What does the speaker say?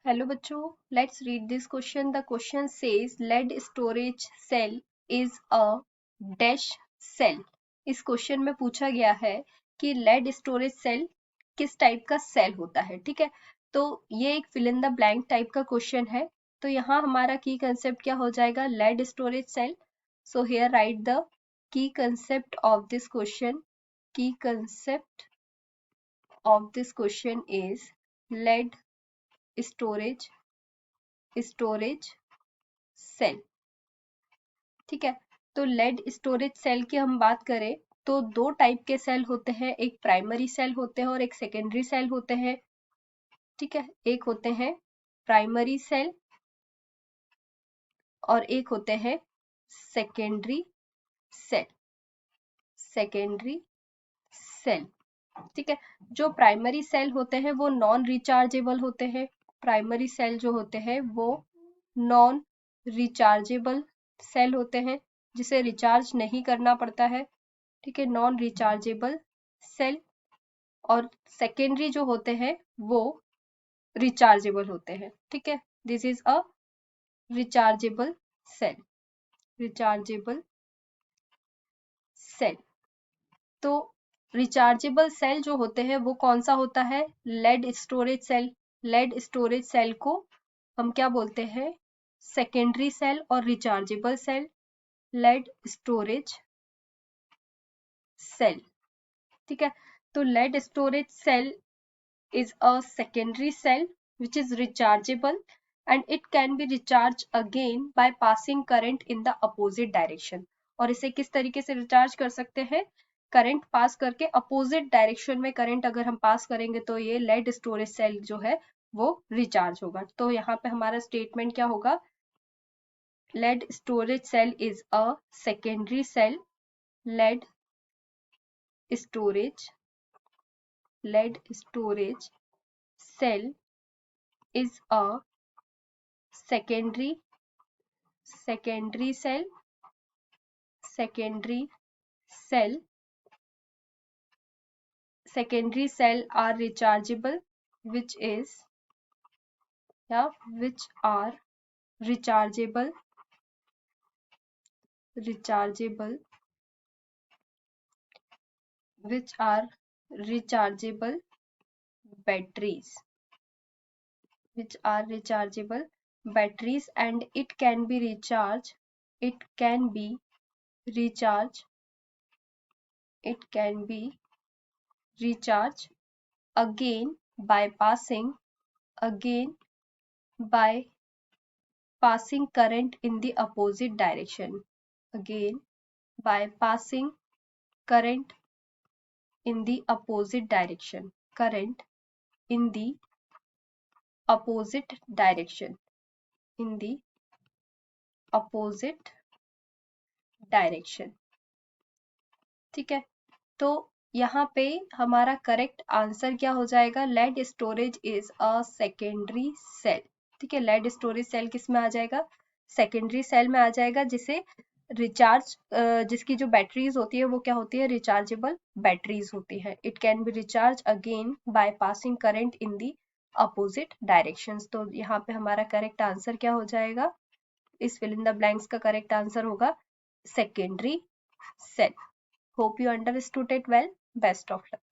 Hello बच्चों, let's read this question. The question says lead storage cell is a dash cell. इस question में पूछा गया है कि lead storage cell किस टाइप का सेल होता है. ठीक है, तो ये एक fill in the blank type का क्वेश्चन है. तो यहाँ हमारा की कंसेप्ट क्या हो जाएगा, lead storage cell. So here write the key concept of this question. Key concept of this question is lead storage cell. ठीक है, तो लेड स्टोरेज सेल की हम बात करें तो दो टाइप के सेल होते हैं, एक प्राइमरी सेल होते हैं और एक सेकेंडरी सेल होते हैं. ठीक है, एक होते हैं प्राइमरी सेल और एक होते हैं सेकेंडरी सेल. ठीक है, जो प्राइमरी सेल होते हैं वो नॉन रिचार्जेबल होते हैं. प्राइमरी सेल जो होते हैं वो नॉन रिचार्जेबल सेल होते हैं, जिसे रिचार्ज नहीं करना पड़ता है. ठीक है, नॉन रिचार्जेबल सेल. और सेकेंडरी जो होते हैं वो रिचार्जेबल होते हैं. ठीक है, this is a rechargeable cell. तो रिचार्जेबल सेल जो होते हैं वो कौन सा होता है, lead storage cell. Lead storage cell को हम क्या बोलते हैं, सेकेंडरी सेल और rechargeable cell. Lead storage cell. ठीक है, तो lead storage cell is a secondary cell which is rechargeable and it can be recharged again by passing current in the opposite direction. और इसे किस तरीके से रिचार्ज कर सकते हैं, करंट पास करके अपोजिट डायरेक्शन में करंट अगर हम पास करेंगे तो ये लेड स्टोरेज सेल जो है वो रिचार्ज होगा. तो यहाँ पे हमारा स्टेटमेंट क्या होगा, lead storage cell is a secondary cell. Lead storage cell is a secondary cell. Secondary cell are rechargeable, which are rechargeable batteries. And it can be recharged again by passing current in the opposite direction. Current in the opposite direction. ठीक है, तो यहाँ पे हमारा correct answer क्या हो जाएगा, lead storage is a secondary cell. ठीक है, लेड स्टोरेज सेल किस में आ जाएगा, सेकेंडरी सेल में आ जाएगा, जिसे रिचार्ज जिसकी जो बैटरीज होती है वो क्या होती है, रिचार्जेबल बैटरीज होती है. It can be recharge again by passing current in the opposite directions. तो यहाँ पे हमारा करेक्ट आंसर क्या हो जाएगा, इस फिल इन द ब्लैंक्स का करेक्ट आंसर होगा secondary cell. Hope you understood it well. Best of luck.